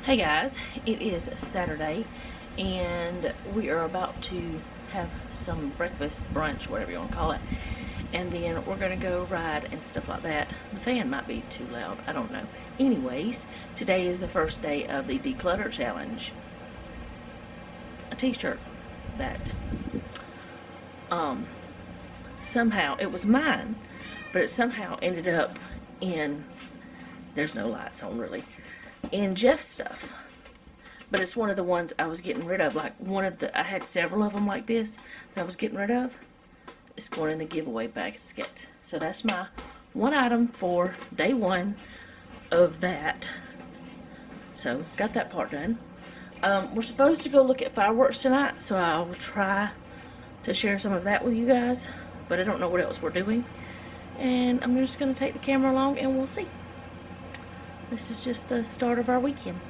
Hey guys, it is Saturday and we are about to have some breakfast, brunch, whatever you want to call it, and then we're going to go ride and stuff like that. The fan might be too loud, I don't know. Anyways, today is the first day of the declutter challenge. A t-shirt that somehow, it was mine, but it somehow ended up in, there's no lights on really, in Jeff's stuff. But it's one of the ones I was getting rid of. Like I had several of them like this that I was getting rid of. It's going in the giveaway basket. So that's my one item for day one of that. So got that part done. We're supposed to go look at fireworks tonight, so I will try to share some of that with you guys. But I don't know what else we're doing. And I'm just going to take the camera along and we'll see. This is just the start of our weekend.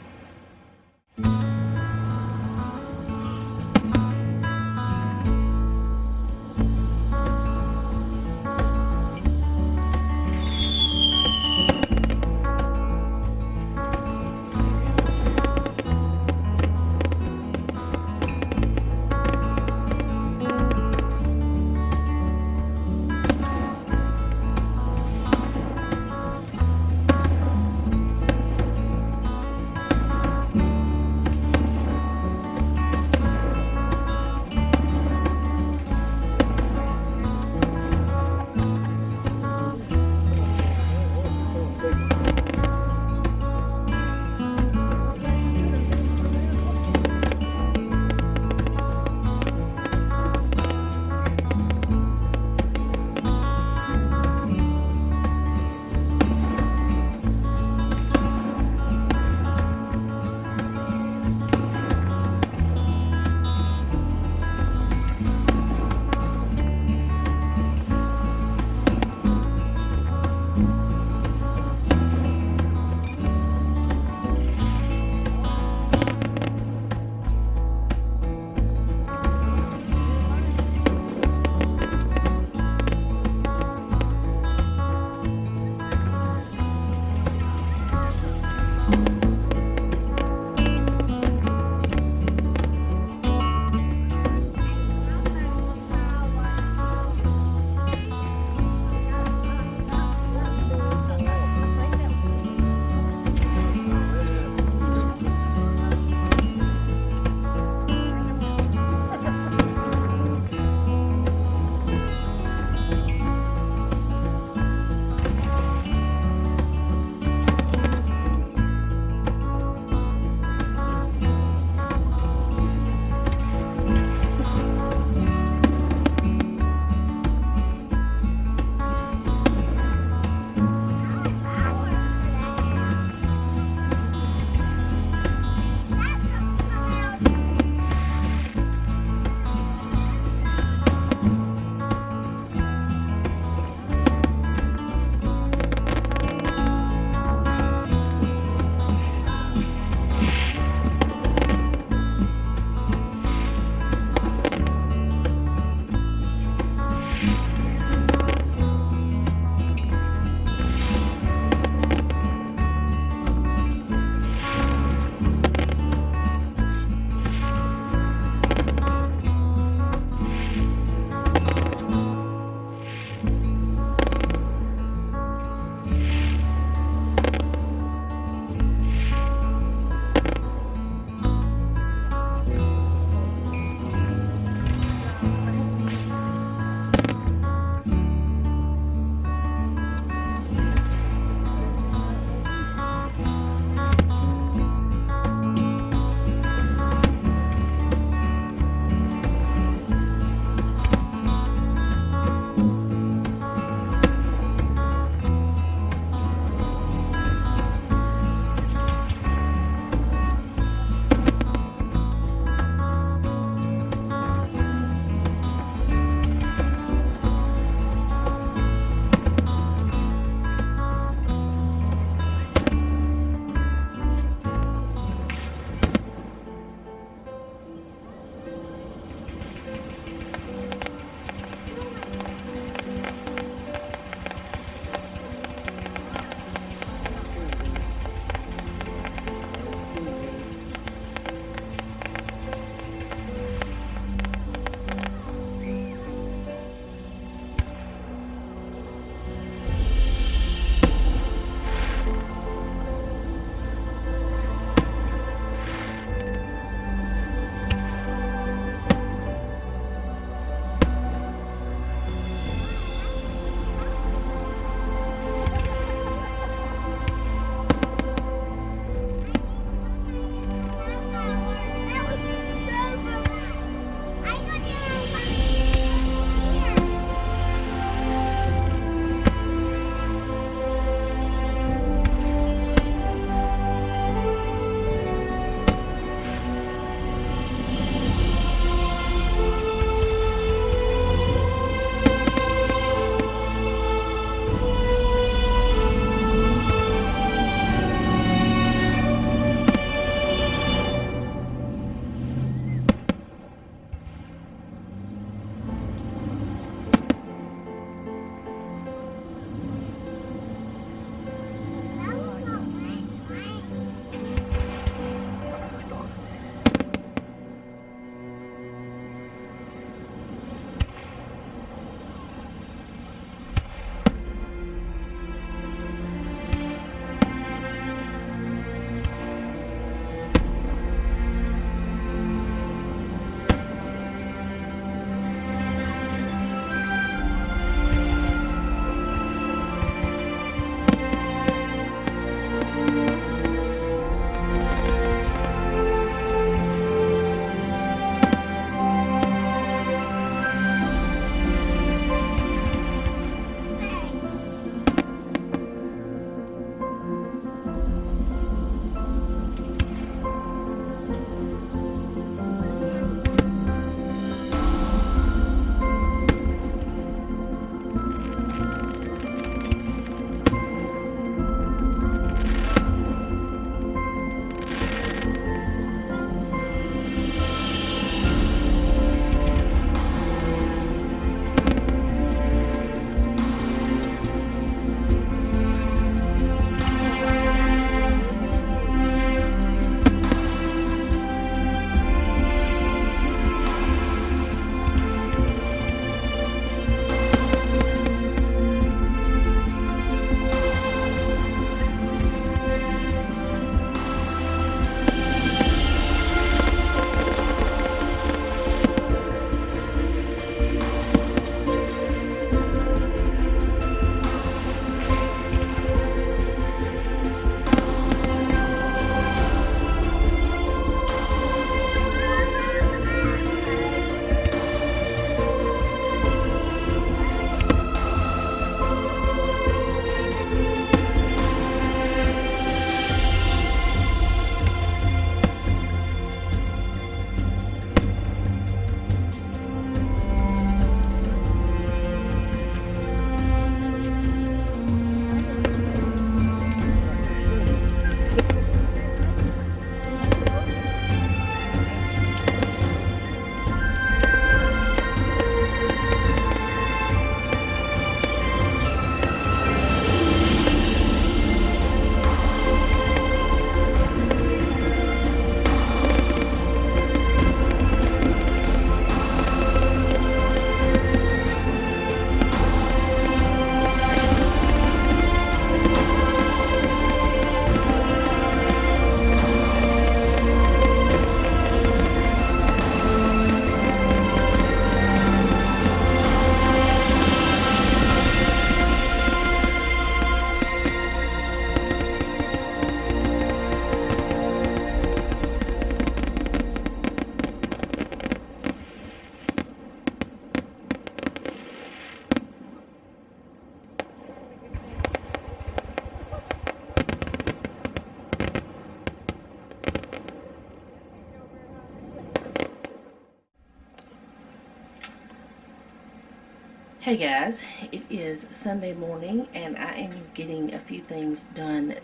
Hey guys, it is Sunday morning and I am getting a few things done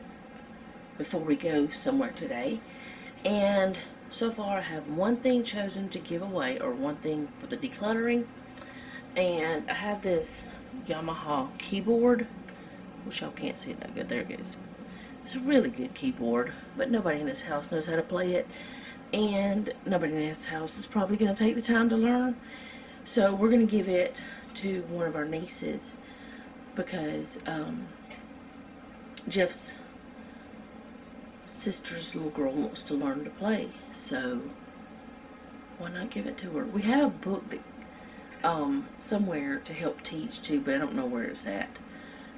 before we go somewhere today. And so far I have one thing chosen to give away, or one thing for the decluttering. And I have this Yamaha keyboard, which y'all can't see it that good. There it is. It's a really good keyboard, but nobody in this house knows how to play it. And nobody in this house is probably going to take the time to learn. So we're going to give it to one of our nieces because Jeff's sister's little girl wants to learn to play, so why not give it to her? We have a book that somewhere to help teach too, but I don't know where it's at.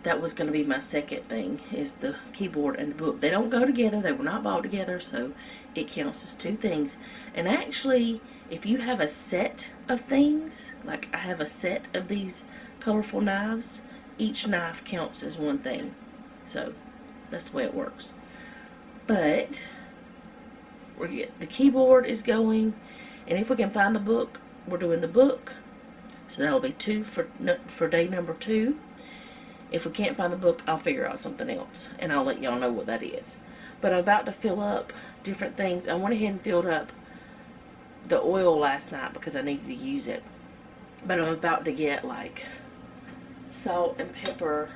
That was going to be my second thing, is the keyboard and the book. They don't go together. They were not bought together, so it counts as two things. And actually, if you have a set of things, like I have a set of these colorful knives, each knife counts as one thing. So that's the way it works. But the keyboard is going, and if we can find the book, we're doing the book. So that'll be 2 for day number 2. If we can't find the book, I'll figure out something else, and I'll let y'all know what that is. But I'm about to fill up different things. I went ahead and filled up the oil last night because I needed to use it. But I'm about to get like salt and pepper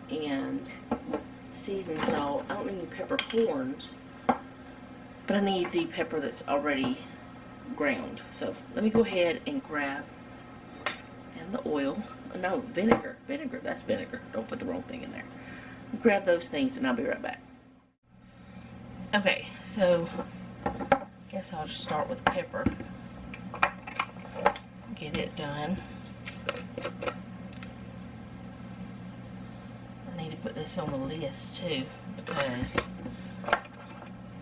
and seasoned salt. I don't need any peppercorns, but I need the pepper that's already ground. So let me go ahead and grab, and the oil. No, vinegar. Vinegar, that's vinegar. Don't put the wrong thing in there. Grab those things and I'll be right back. Okay, so I guess I'll just start with pepper. Get it done. I need to put this on the list too, because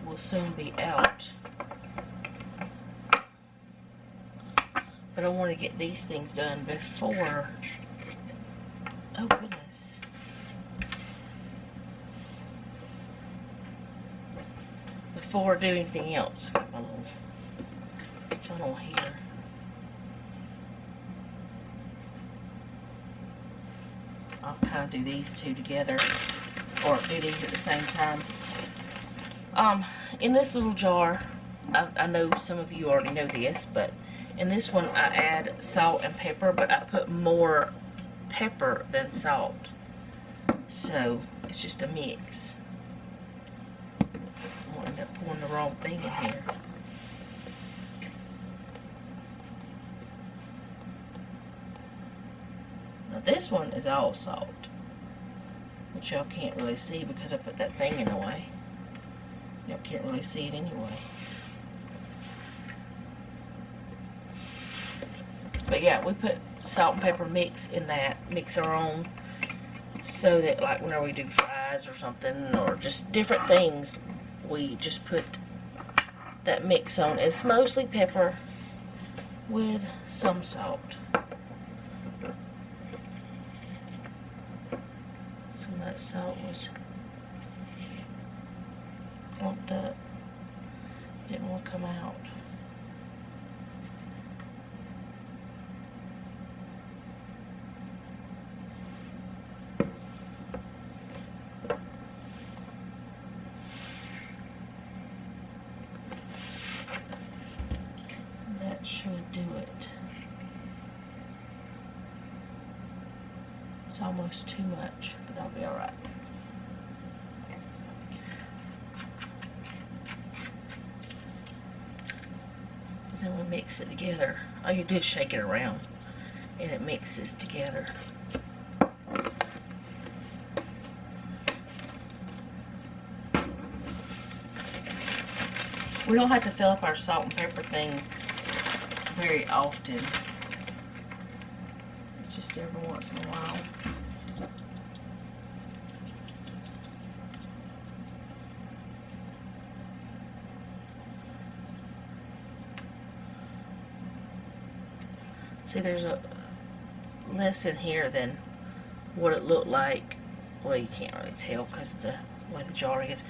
we'll soon be out. But I want to get these things done before, oh goodness, before I do anything else. Got my little funnel here. I'll kind of do these two together, or do these at the same time. In this little jar, I know some of you already know this, but in this one I add salt and pepper, but I put more pepper than salt. So it's just a mix. I'll end up pouring the wrong thing in here. Now this one is all salt, which y'all can't really see because I put that thing in the way. Y'all can't really see it anyway. But yeah, we put salt and pepper mix in that, mix our own, so that like whenever we do fries or something, or just different things, we just put that mix on. It's mostly pepper with some salt. Some of that salt was clumped up, didn't want to come out. Should do it. It's almost too much, but that'll be alright. Then we mix it together. All you do is shake it around and it mixes together. We don't have to fill up our salt and pepper things very often. It's just every once in a while. See, there's a less in here than what it looked like. Well, you can't really tell because of the way the jar is.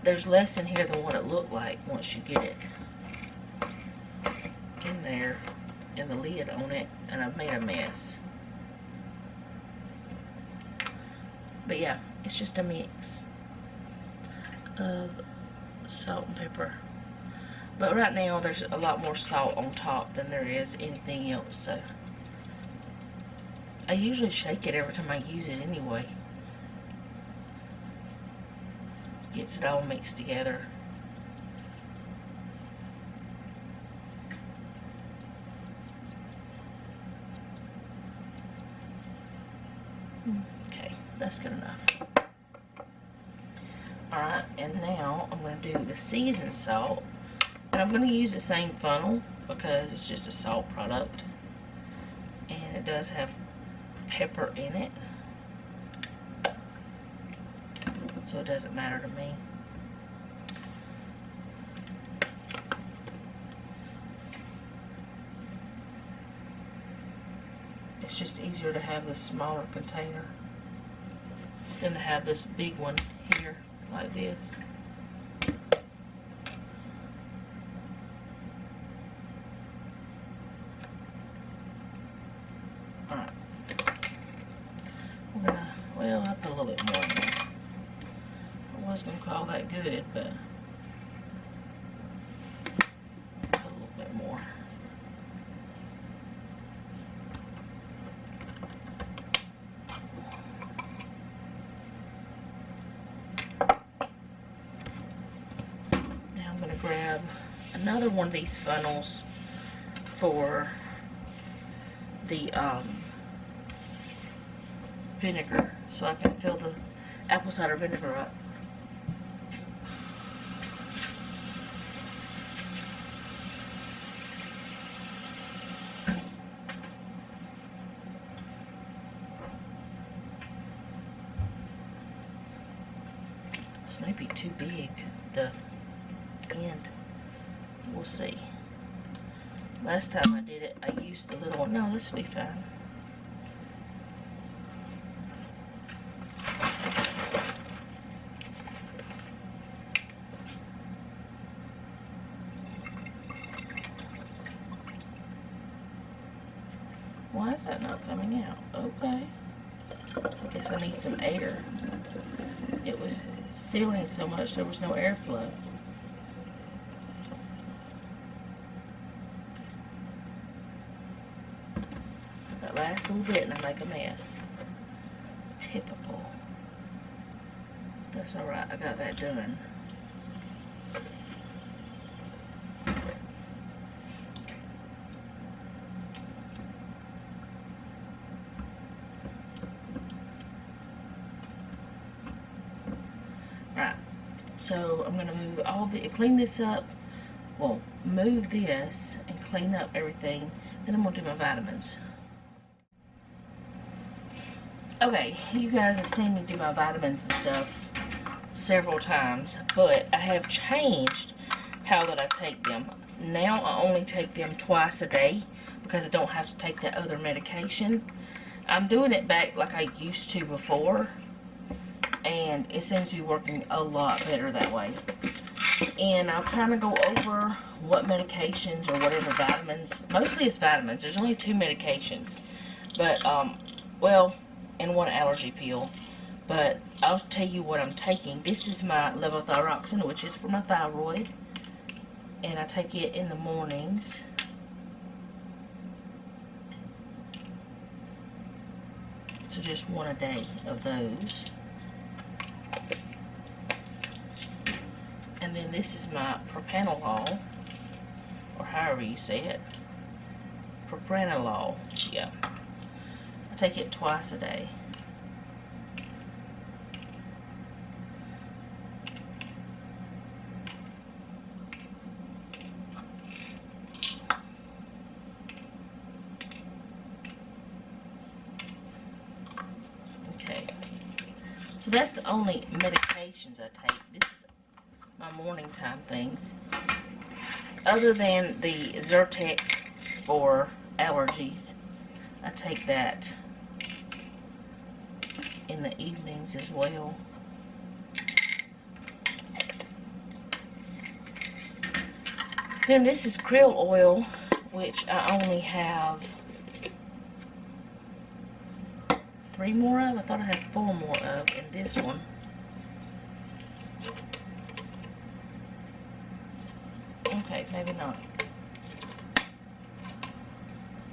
There's less in here than what it looked like once you get it in there and the lid on it, and I've made a mess. But yeah, it's just a mix of salt and pepper. But right now there's a lot more salt on top than there is anything else, so I usually shake it every time I use it anyway. Gets it all mixed together. Okay, that's good enough. Alright, and now I'm going to do the seasoned salt. And I'm going to use the same funnel because it's just a salt product. And it does have pepper in it. So it doesn't matter to me. It's just easier to have this smaller container than to have this big one here like this. Alright. We're gonna, well, I put a little bit more in there. I was gonna call that good, but I'll put a little bit more. Grab another one of these funnels for the vinegar so I can fill the apple cider vinegar up. This may be too big, the end. We'll see. Last time I did it, I used the little one. No, this will be fine. Why is that not coming out? Okay. I guess I need some air. It was sealing so much there was no airflow. Last little bit and I make a mess. Typical. That's alright, I got that done. Right, so I'm gonna move all the, clean this up, well, move this and clean up everything, then I'm gonna do my vitamins. Okay, you guys have seen me do my vitamins and stuff several times, but I have changed how that I take them. Now I only take them twice a day because I don't have to take that other medication. I'm doing it back like I used to before, and it seems to be working a lot better that way. And I'll kind of go over what medications or whatever vitamins, mostly it's vitamins. There's only 2 medications, but well, and 1 allergy pill, but I'll tell you what I'm taking. This is my levothyroxine, which is for my thyroid, and I take it in the mornings. So just 1 a day of those. And then this is my propranolol, or however you say it, propranolol, yeah. Take it twice a day. Okay. So that's the only medications I take. This is my morning time things. Other than the Zyrtec for allergies, I take that in the evenings as well. Then this is krill oil, which I only have 3 more of. I thought I had 4 more of in this one. Okay, maybe not.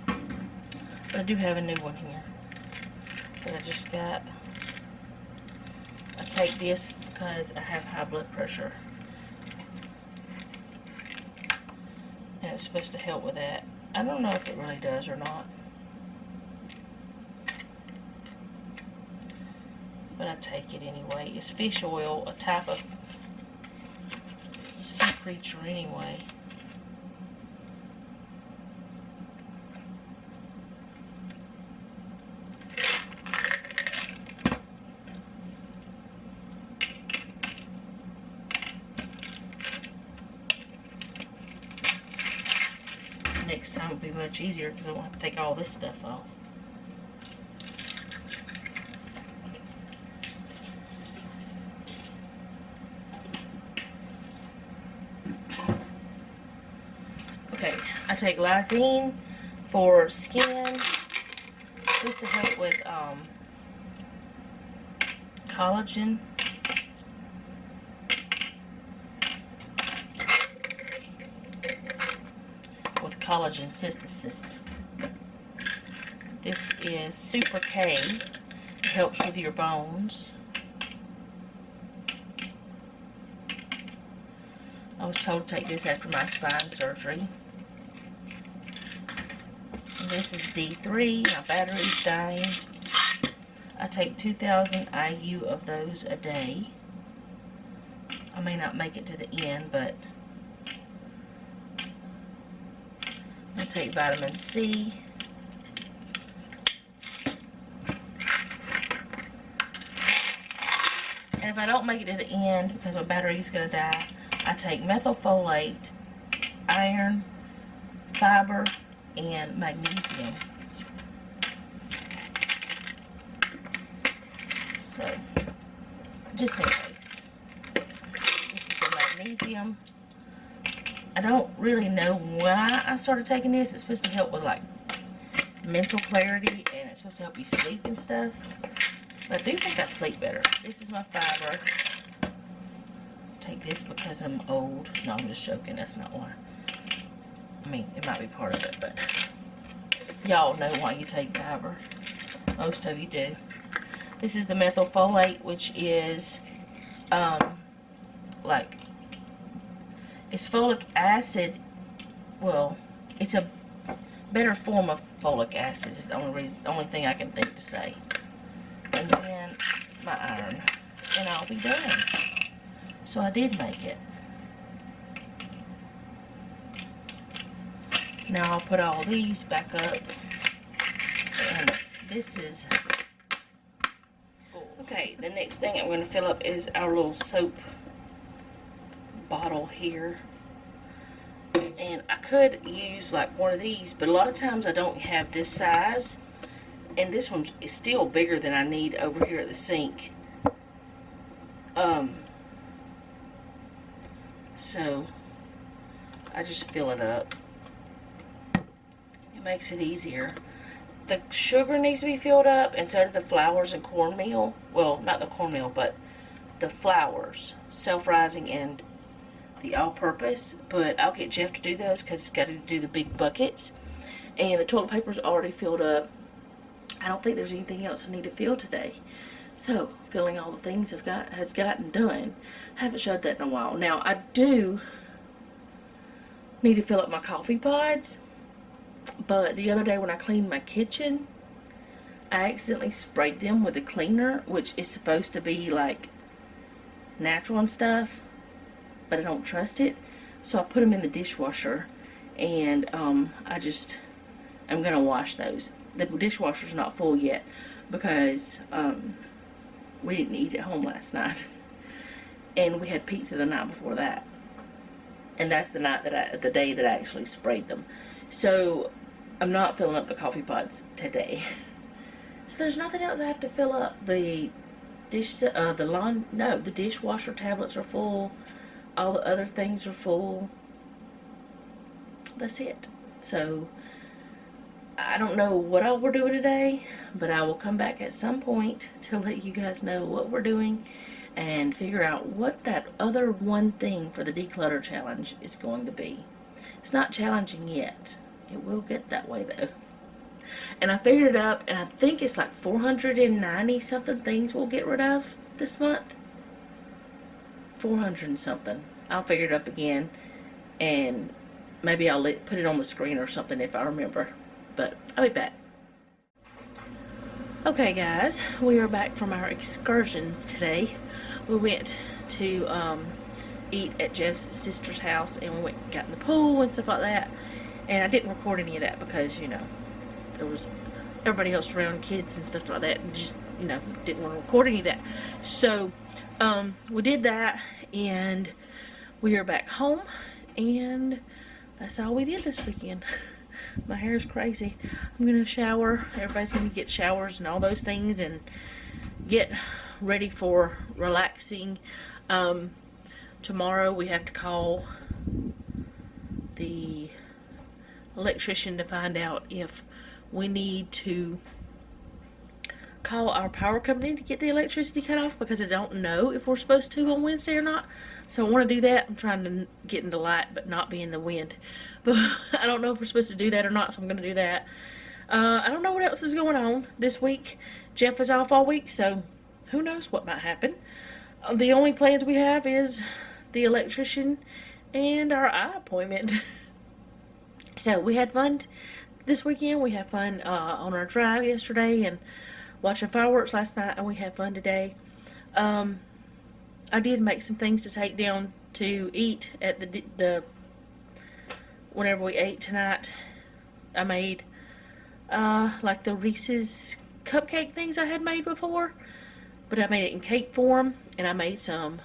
But I do have a new one here that I just got. I take this because I have high blood pressure. And it's supposed to help with that. I don't know if it really does or not. But I take it anyway. It's fish oil, a type of sea creature anyway. Next time will be much easier because I won't have to take all this stuff off. Okay, I take lysine for skin, just to help with collagen. With collagen synthesis. This is Super K. It helps with your bones. I was told to take this after my spine surgery. And this is D3. My battery's dying. I take 2,000 IU of those a day. I may not make it to the end, but I take vitamin C. And if I don't make it to the end because my battery is going to die, I take methylfolate, iron, fiber, and magnesium. So, just in case. This is the magnesium. I don't really know why I started taking this. It's supposed to help with like mental clarity, and it's supposed to help you sleep and stuff. But I do think I sleep better. This is my fiber. Take this because I'm old. No, I'm just joking. That's not why. I mean, it might be part of it, but y'all know why you take fiber. Most of you do. This is the methylfolate, which is like, it's folic acid. Well, it's a better form of folic acid. Is the only thing I can think to say. And then my iron, and I'll be done. So I did make it. Now I'll put all these back up. And this is full. Okay, the next thing I'm going to fill up is our little soap bottle here. And I could use like one of these, but a lot of times I don't have this size. And this one is still bigger than I need over here at the sink. So I just fill it up. It makes it easier. The sugar needs to be filled up, and so do the flours and cornmeal. Well, not the cornmeal, but the flours, self-rising and the all-purpose. But I'll get Jeff to do those because he's got to do the big buckets. And the toilet paper is already filled up. I don't think there's anything else I need to fill today. So, filling all the things has gotten done. Haven't showed that in a while. Now, I do need to fill up my coffee pods. But the other day when I cleaned my kitchen, I accidentally sprayed them with a cleaner, which is supposed to be like natural and stuff. But I don't trust it. So I put them in the dishwasher. And I'm going to wash those. The dishwasher's not full yet because we didn't eat at home last night, and we had pizza the night before that, and that's the day that I actually sprayed them. So I'm not filling up the coffee pots today. So there's nothing else I have to fill up. The dishwasher tablets are full. All the other things are full. That's it. So I don't know what all we're doing today, but I will come back at some point to let you guys know what we're doing and figure out what that other one thing for the declutter challenge is going to be. It's not challenging yet. It will get that way though. And I figured it up, and I think it's like 490 something things we'll get rid of this month. 400 and something. I'll figure it up again, and maybe I'll put it on the screen or something if I remember. But I'll be back. Okay guys, we are back from our excursions today. We went to eat at Jeff's sister's house, and we went and got in the pool and stuff like that. And I didn't record any of that because, you know, there was everybody else around, kids and stuff like that, and just, you know, didn't want to record any of that. So we did that, and we are back home, and that's all we did this weekend. My hair is crazy. I'm gonna shower. Everybody's gonna get showers and all those things and get ready for relaxing. Tomorrow we have to call the electrician to find out if we need to call our power company to get the electricity cut off, because I don't know if we're supposed to on Wednesday or not. So I want to do that. I'm trying to get in the light but not be in the wind. But I don't know if we're supposed to do that or not, so I'm going to do that. I don't know what else is going on this week. Jeff is off all week, so who knows what might happen. The only plans we have is the electrician and our eye appointment. So we had fun this weekend. We had fun on our drive yesterday and watching fireworks last night, and we had fun today. I did make some things to take down to eat at the whenever we ate tonight. I made like the Reese's cupcake things I had made before, but I made it in cake form, and I made some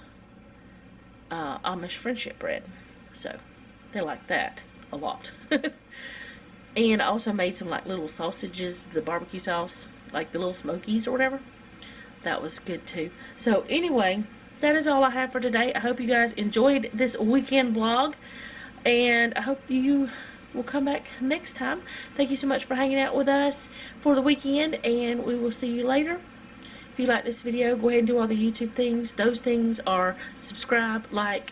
Amish friendship bread, so they like that a lot. And I also made some like little sausages, the barbecue sauce, like the little smokies or whatever. That was good too. So anyway, that is all I have for today. I hope you guys enjoyed this weekend vlog, and I hope you will come back next time. Thank you so much for hanging out with us for the weekend, and we will see you later. If you like this video, go ahead and do all the YouTube things. Those things are subscribe, like,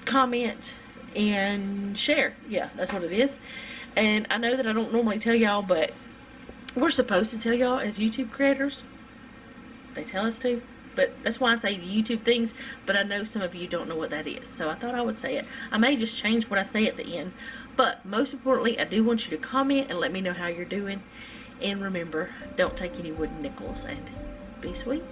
comment, and share. Yeah, that's what it is. And I know that I don't normally tell y'all, but we're supposed to tell y'all as YouTube creators. They tell us to. But that's why I say the YouTube things, but I know some of you don't know what that is. So I thought I would say it. I may just change what I say at the end. But most importantly, I do want you to comment and let me know how you're doing. And remember, don't take any wooden nickels, and be sweet.